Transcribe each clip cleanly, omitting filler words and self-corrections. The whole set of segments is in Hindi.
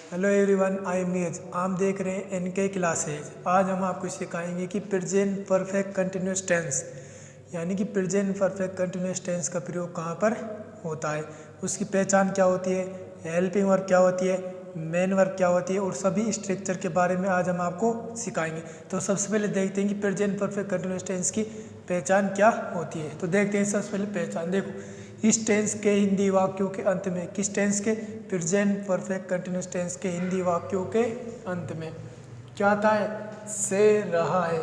Hello everyone, I am Neeraj. आप देख रहे हैं एनके क्लासेज। आज हम आपको सिखाएंगे कि प्रेजेंट परफेक्ट कंटिन्यूअस टेंस यानी कि प्रेजेंट परफेक्ट कंटिन्यूअस टेंस का प्रयोग कहाँ पर होता है, उसकी पहचान क्या होती है, हेल्पिंग वर्ब क्या होती है, मेन वर्ब क्या होती है और सभी स्ट्रक्चर के बारे में आज हम आपको सिखाएंगे। तो सबसे पहले देखते हैं कि प्रेजेंट परफेक्ट कंटिन्यूअस टेंस की पहचान क्या होती है। तो देखते हैं सबसे पहले पहचान। देखो, इस टेंस के हिंदी वाक्यों के अंत में, किस टेंस के, प्रेजेंट परफेक्ट कंटिन्यूअस टेंस के हिंदी वाक्यों के अंत में क्या आता है, से रहा है।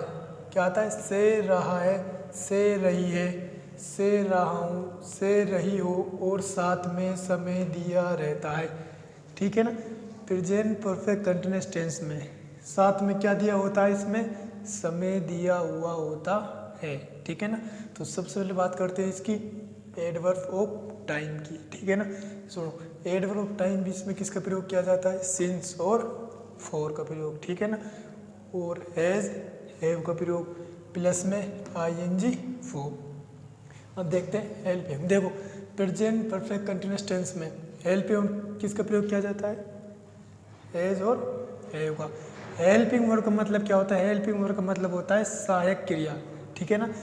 क्या आता है, से रहा है, से रही है, से रहा हूँ, से रही हो और साथ में समय दिया रहता है। ठीक है ना। प्रेजेंट परफेक्ट कंटिन्यूअस टेंस में साथ में क्या दिया होता है, इसमें समय दिया हुआ होता है। ठीक है ना। तो सबसे पहले बात करते हैं इसकी एडवर्ब ऑफ टाइम की। ठीक है ना। सुनो, एडवर्ब ऑफ टाइम भी इसमें किसका प्रयोग किया जाता है, सिंस और फॉर का प्रयोग। ठीक है ना। और हैज, हैव का प्रयोग, प्लस में आईएनजी फॉर्म। अब देखते हैं हेल्प हिम। देखो, प्रेजेंट परफेक्ट कंटिन्यूअस टेंस में हेल्प हिम किसका प्रयोग किया जाता है, हैज और हैव का। हेल्पिंग वर्ब का मतलब क्या होता है, हेल्पिंग वर्ब का मतलब होता है सहायक क्रिया। ठीक है ना।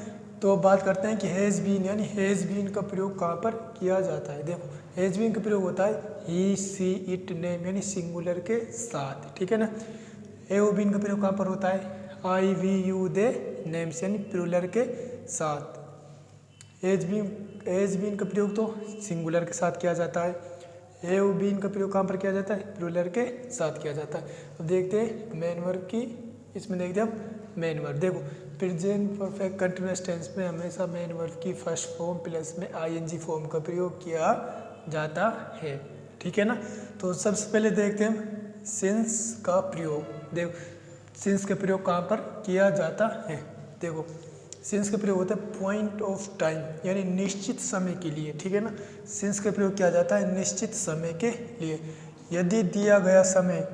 तो अब बात करते हैं कि हैज बीन यानी हैज बीन का प्रयोग कहाँ पर किया जाता है। देखो, हैज बीन का प्रयोग होता है ही, सी, इट, नेम यानी सिंगुलर के साथ। ठीक है ना। हैव बीन का प्रयोग कहाँ पर होता है, आई, वी, यू, दे, नेम्स यानी प्लूरल के साथ। हैज बीन का प्रयोग तो सिंगुलर के साथ किया जाता है। हैव बीन का प्रयोग कहाँ पर किया जाता है, प्लूरल के साथ किया जाता है। अब देखते हैं मेन वर्ब की, इसमें देखते हैं अब मेन वर्ब। देखो, प्रेजेंट परफेक्ट कंटिन्यूअस टेंस में हमेशा मेन वर्ब की फर्स्ट फॉर्म प्लस में आईएनजी फॉर्म का प्रयोग किया जाता है। ठीक है ना। तो सबसे पहले देखते हैं हम सिंस का प्रयोग। देखो, सिंस का प्रयोग कहाँ पर किया जाता है। देखो, सिंस का प्रयोग होता है पॉइंट ऑफ टाइम यानी निश्चित समय के लिए। ठीक है ना। सिंस का प्रयोग किया जाता है निश्चित समय के लिए। यदि दिया गया समय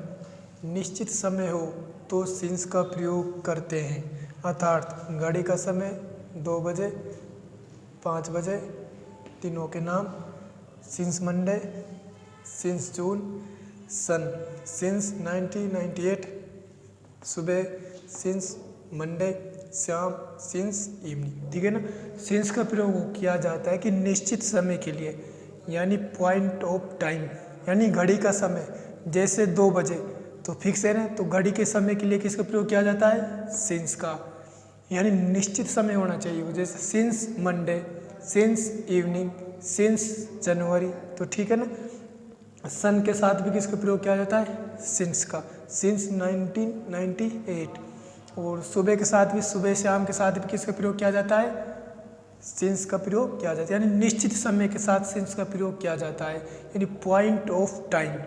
निश्चित समय हो तो सिंस का प्रयोग करते हैं। अर्थात घड़ी का समय 2 बजे, 5 बजे, दिनों के नाम, सिंस मंडे, सिंस जून, सन, सिंस 1998, सुबह, सिंस मंडे, शाम, सिंस इवनिंग। ठीक है ना। सिंस का प्रयोग किया जाता है कि निश्चित समय के लिए यानी पॉइंट ऑफ टाइम यानी घड़ी का समय। जैसे 2 बजे तो फिक्स है ना, तो घड़ी के समय के लिए किसका प्रयोग किया जाता है, सिंस का, यानी निश्चित समय होना चाहिए वो। जैसे since Monday, since evening, since January. तो ठीक है ना। सन के साथ भी किसका प्रयोग किया जाता है, सिंस का, सिंस 1998। और सुबह के साथ भी, सुबह शाम के साथ भी किसका प्रयोग किया जाता है, सिंस का प्रयोग किया जाता है। यानी निश्चित समय के साथ सिंस का प्रयोग किया जाता है यानी पॉइंट ऑफ टाइम।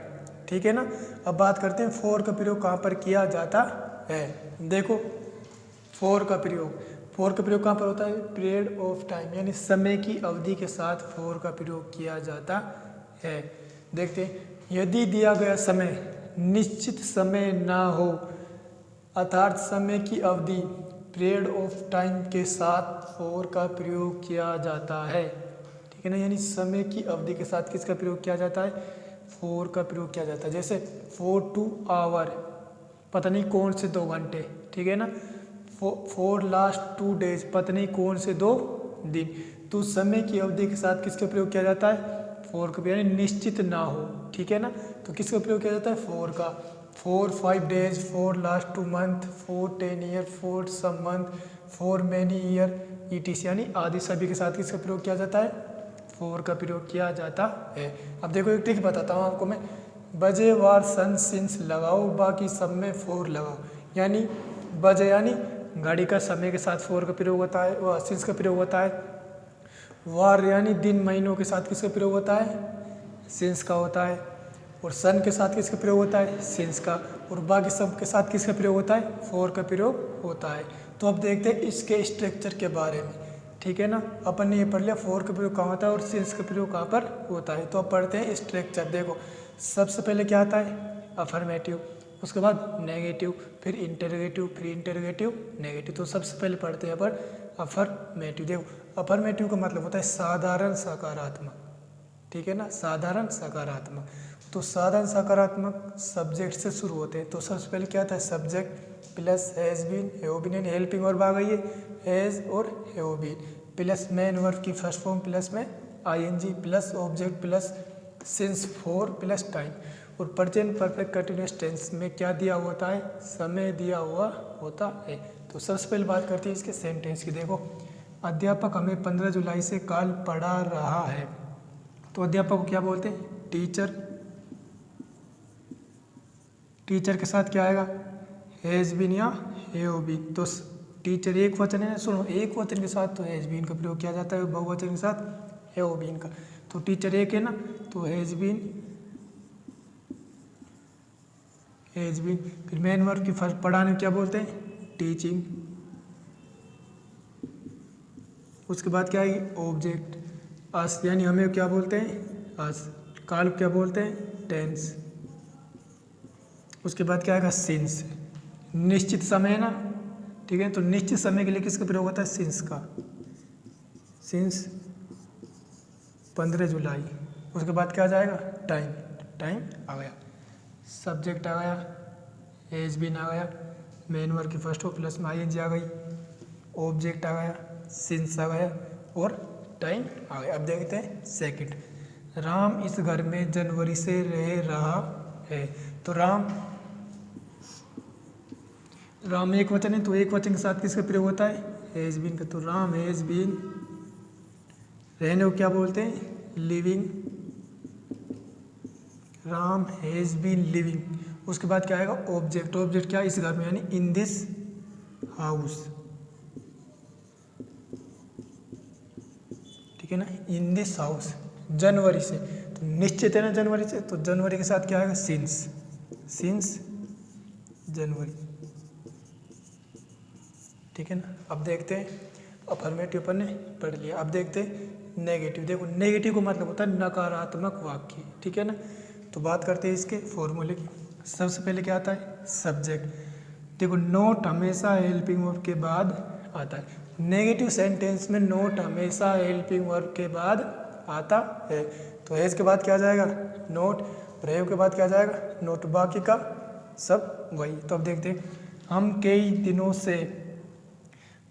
ठीक है ना। अब बात करते हैं फॉर का प्रयोग कहाँ पर किया जाता है। देखो, फॉर का प्रयोग कहाँ पर होता है, पीरियड ऑफ टाइम यानी समय की अवधि के साथ फॉर का प्रयोग किया जाता है। देखते हैं, यदि दिया गया समय निश्चित समय ना हो अर्थात समय की अवधि पीरियड ऑफ टाइम के साथ फॉर का प्रयोग किया जाता है। ठीक है ना। यानी समय की अवधि के साथ किसका प्रयोग किया जाता है, फॉर का प्रयोग किया जाता है। जैसे 4 to आवर, पता नहीं कौन से 2 घंटे। ठीक है ना। फॉर लास्ट 2 डेज, पता नहीं कौन से 2 दिन। तो समय की अवधि के साथ किसका प्रयोग किया जाता है, फॉर का, यानी निश्चित ना हो। ठीक है ना। तो किसका प्रयोग किया जाता है, फॉर का। For 5 days, for last 2 month, for 10 year, for some month, for many year, ETC यानी आदि सभी के साथ किसका प्रयोग किया जाता है, फॉर का प्रयोग किया जाता है। अब देखो, एक ट्रिक बताता हूँ आपको मैं। बजे, वार, सन, सिंस लगाओ, बाकी सब में फॉर लगाओ। यानी बजे यानी घड़ी का समय के साथ फॉर का प्रयोग होता है, वह सिंस का प्रयोग होता है। वार यानी दिन महीनों के साथ किसका प्रयोग होता है, सिंस का होता है। और सन के साथ किसका प्रयोग होता है, सिंस का। और बाकी सब के साथ किसका प्रयोग होता है, फॉर का प्रयोग होता है। तो अब देखते हैं इसके स्ट्रक्चर के बारे में। ठीक है ना। अपन ने ये पढ़ लिया फॉर का प्रयोग कहाँ होता है और सिंस का प्रयोग कहाँ पर होता है। तो अब पढ़ते हैं स्ट्रक्चर। देखो, सबसे पहले क्या आता है, अफर्मेटिव, उसके बाद नेगेटिव, फिर इंटरोगेटिव, फिर इंटरोगेटिव नेगेटिव। तो सबसे पहले पढ़ते हैं अपन अफर्मेटिव। देखो, अफर्मेटिव का मतलब होता है साधारण सकारात्मक। ठीक है ना, साधारण सकारात्मक। तो साधन सकारात्मक सब्जेक्ट से शुरू होते हैं। तो सबसे पहले क्या आता है, subject plus has been, have been यानी हेल्पिंग वर्ब आ गई है, हैज़ और have been plus main verb की फर्स्ट फॉर्म प्लस में ING plus object plus since for plus time. और प्रेजेंट परफेक्ट कंटिन्यूअस टेंस में क्या दिया होता है, समय दिया हुआ होता है। तो सबसे पहले बात करते हैं इसके सेंटेंस की। देखो, अध्यापक हमें 15 जुलाई से काल पढ़ा रहा है। तो अध्यापक को क्या बोलते हैं, टीचर। टीचर के साथ क्या आएगा, हैज़ बीन या हैव बीन। तो टीचर एक वचन है, सुनो, एक वचन के साथ तो हैज़ बीन का प्रयोग किया जाता है, बहुवचन के साथ हैव बीन का। तो टीचर एक है ना, तो हैज़ बीन, हैज़ बीन। फिर मेन वर्ब की फर्स्ट पढ़ाने क्या बोलते हैं, टीचिंग। उसके बाद क्या है, ऑब्जेक्ट अस, यानी हमें क्या बोलते हैं, अस। काल क्या बोलते हैं, टेंस। उसके बाद क्या आएगा, सिंस। निश्चित समय है ना, ठीक है। तो निश्चित समय के लिए किसका प्रयोग होता है, सिंस का। सिंस 15 जुलाई। उसके बाद क्या आ जाएगा, टाइम। टाइम आ गया, सब्जेक्ट आ गया, हैज़ बीन आ गया, मेन वर्ब की फर्स्ट हो प्लस में आईएनजी आ गई, ऑब्जेक्ट आ गया, सिंस आ गया और टाइम आ गया। अब देखते हैं सेकंड, राम इस घर में जनवरी से रह रहा है। तो राम एक वचन है, तो एक वचन के साथ किसका प्रयोग होता है, हैज़ बीन का। तो राम हैज़ बीन, रहने को क्या बोलते हैं, living. Ram has been living. उसके बाद क्या आएगा, ऑब्जेक्ट। ऑब्जेक्ट क्या है, इस घर में, यानी इन दिस हाउस, ठीक है ना, इन दिस हाउस। जनवरी से, तो निश्चित है ना जनवरी से, तो जनवरी के साथ क्या आएगा, सिंस। सिंस जनवरी, ठीक है ना। अब देखते हैं, अफर्मेटिव अपन ने पढ़ लिया। अब देखते हैं नेगेटिव। देखो, नेगेटिव का मतलब होता है नकारात्मक वाक्य, ठीक है ना। तो बात करते हैं इसके फॉर्मूले की। सबसे पहले क्या आता है, सब्जेक्ट। देखो, नोट हमेशा हेल्पिंग वर्ब के बाद आता है। नेगेटिव सेंटेंस में नोट हमेशा हेल्पिंग वर्ब के बाद आता है। तो हैज़ के बाद क्या आ जाएगा, नोट। हैव के बाद क्या आ जाएगा, नोट। बाकी का सब वही। तो अब देखते हैं, हम कई दिनों से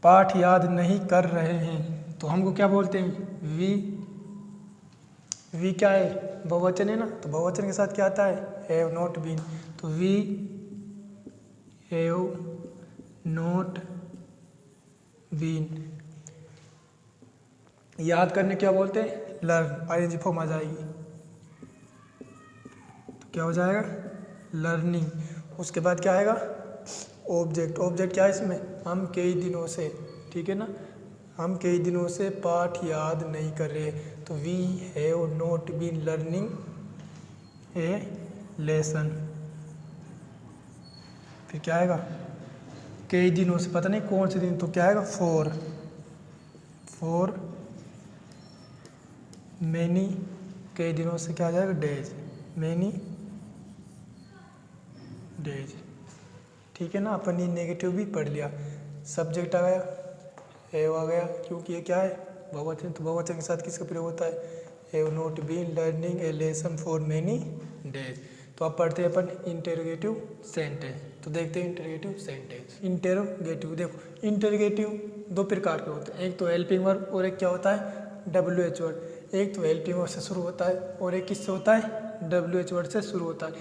पाठ याद नहीं कर रहे हैं। तो हमको क्या बोलते हैं, वी क्या है, बहुवचन है ना। तो बहुवचन के साथ क्या आता है, हैव नॉट बीन। तो वी हैव नॉट बीन। याद करने क्या बोलते हैं, लर्न। आईएनजी फॉर्म आ जाएगी, तो क्या हो जाएगा, लर्निंग। उसके बाद क्या आएगा, ऑब्जेक्ट। ऑब्जेक्ट क्या है इसमें, हम कई दिनों से, ठीक है ना, हम कई दिनों से पाठ याद नहीं कर रहे। तो we have not been learning a lesson. फिर क्या आएगा, कई दिनों से, पता नहीं कौन से दिन, तो क्या आएगा, फॉर मैनी। कई दिनों से क्या आ जाएगा, डेज। मैनी डेज, ठीक है ना। अपन ये नेगेटिव भी पढ़ लिया। सब्जेक्ट आ गया, हैव आ गया, क्योंकि ये क्या है, बहुवचन। तो बहुवचन के साथ किसका प्रयोग होता है, have not been learning a lesson for many days. तो अब पढ़ते हैं अपन इंटेरोगेटिव सेंटेंस। तो देखते हैं इंटेरोगेटिव सेंटेंस। इंटेरोगेटिव, देखो, इंटेरोगेटिव दो प्रकार के होते हैं, एक तो हेल्पिंग वर्ब और एक क्या होता है, WH वर्ड। एक तो हेल्पिंग वर्ब से शुरू होता है और एक किससे होता है, WH वर्ड से शुरू होता है।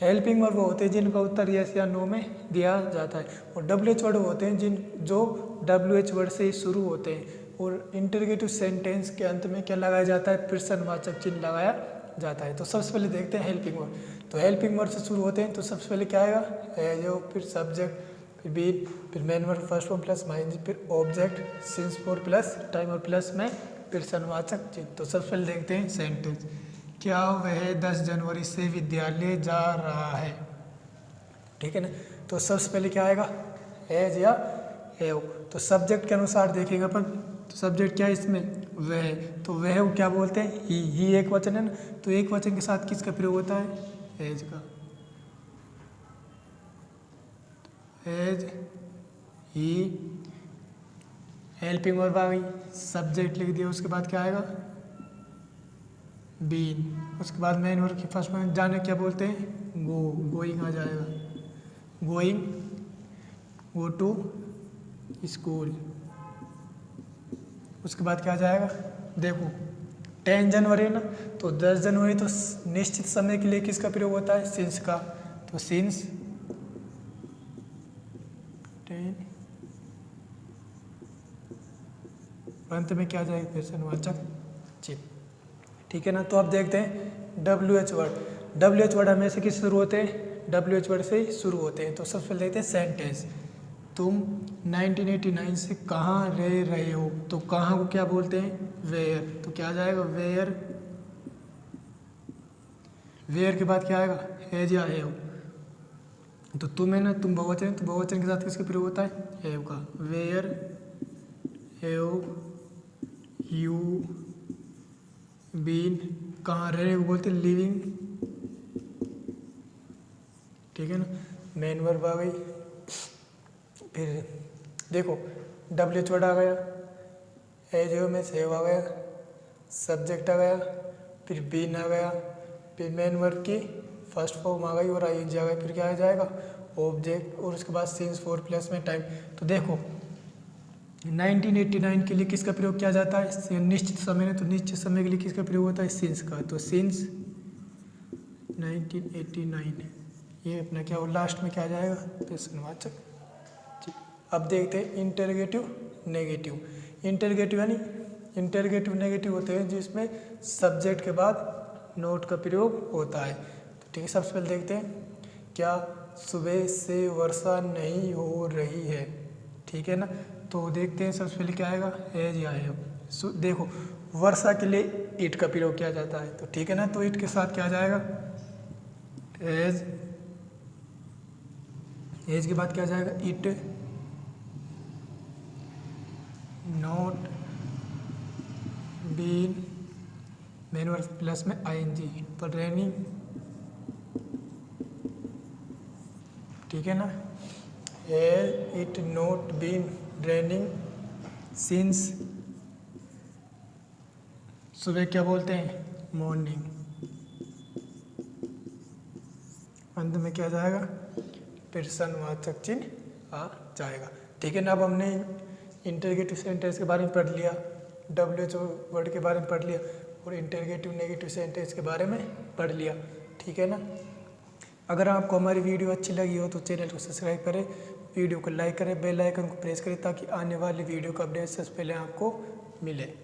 हेल्पिंग वर्ब होते हैं जिनका उत्तर यस या नो में दिया जाता है, और WH वर्ड होते हैं जो WH वर्ड से ही शुरू होते हैं। और इंटरोगेटिव सेंटेंस के अंत में क्या लगाया जाता है, प्रश्नवाचक चिन्ह लगाया जाता है। तो सबसे पहले देखते हैं हेल्पिंग वर्ब। तो हेल्पिंग वर्ब से शुरू होते हैं, तो सबसे पहले क्या आएगा, हैज, फिर सब्जेक्ट, फिर बीन, फिर main verb first form plus minus, फिर object, since for plus time और प्लस में प्रश्नवाचक चिन्ह। तो सबसे पहले देखते हैं सेंटेंस, क्या वह 10 जनवरी से विद्यालय जा रहा है, ठीक है ना। तो सबसे पहले क्या आएगा, हैज या हैव। तो सब्जेक्ट के अनुसार देखेंगे अपन, तो सब्जेक्ट क्या है इसमें, वह। तो वह को क्या बोलते हैं, ही एक वचन है ना। तो एक वचन के साथ किसका प्रयोग होता है, हैज का। हैज, ही, हेल्पिंग वर्ब आ गई, सब्जेक्ट लिख दिया, उसके बाद क्या आएगा, बीन। उसके बाद मेन वर्ब की फर्स्ट फॉर्म जाने क्या बोलते हैं, गो, गोइंग आ जाएगा, गोइंग, गो टू स्कूल। उसके बाद क्या आ जाएगा, देखो 10 जनवरी ना, तो 10 जनवरी तो निश्चित समय के लिए किसका प्रयोग होता है, सिंस का, तो सिंस 10, अंत में क्या आ जाएगा, प्रश्नवाचक चिन्ह। ठीक है ना। तो अब देखते हैं WH वर्ड। WH वर्ड हमेशा किससे शुरू होते हैं, WH वर्ड से ही शुरू होते हैं। तो सबसे पहले देखते हैं सेंटेंस, तुम 1989 से कहाँ रह रहे हो, तो कहाँ को क्या बोलते हैं, वेयर, तो क्या आ जाएगा, वेयर। वेयर के बाद क्या आएगा, हैज या हैव, तो तुम है ना, तुम बहुवचन, तो बहुवचन के साथ किसका प्रयोग होता है, हैव का, वेयर हैव यू बीन, कहाँ रहने को बोलते हैं, लिविंग। ठीक है ना। मेन वर्ब आ गई। फिर देखो WH वर्ड आ गया, एज हैव में हैव आ गया, सब्जेक्ट आ गया, फिर बीन आ गया, फिर मेन वर्ब की फर्स्ट फॉर्म आ गई और ING आ गई, फिर क्या आ जाएगा, ऑब्जेक्ट, और उसके बाद सिंस 4 प्लस में टाइम। तो देखो 1989 के लिए किसका प्रयोग किया जाता है, निश्चित समय में, तो निश्चित समय के लिए किसका प्रयोग होता है, सिंस का, तो सिंस 1989, ये अपना क्या हो, लास्ट में क्या आ जाएगा, प्रश्नवाचक। अब देखते हैं इंटरगेटिव नेगेटिव। इंटरगेटिव यानी इंटरगेटिव नेगेटिव होते हैं जिसमें सब्जेक्ट के बाद नोट का प्रयोग होता है। तो ठीक है, सबसे पहले देखते हैं, क्या सुबह से वर्षा नहीं हो रही है, ठीक है ना। तो देखते हैं सबसे पहले क्या आएगा, एज या हैव। देखो वर्षा के लिए इट का प्रयोग किया जाता है, तो ठीक है ना, तो इट के साथ क्या आ जाएगा, एज, एज के बाद क्या आ जाएगा, it, not been, main verb plus में ING, पर रेनिंग, ठीक है ना, has it not been raining since, सुबह क्या बोलते हैं, मॉर्निंग। अंत में क्या जाएगा, प्रश्नवाचक चिन्ह आ जाएगा। ठीक है ना। अब हमने इंटरगेटिव सेंटेंस के बारे में पढ़ लिया, WH वर्ड के बारे में पढ़ लिया, और इंटरगेटिव नेगेटिव सेंटेंस के बारे में पढ़ लिया। ठीक है ना। अगर आपको हमारी वीडियो अच्छी लगी हो तो चैनल को सब्सक्राइब करें, वीडियो को लाइक करें, बेल आइकन को प्रेस करें ताकि आने वाली वीडियो का अपडेट सबसे पहले आपको मिले।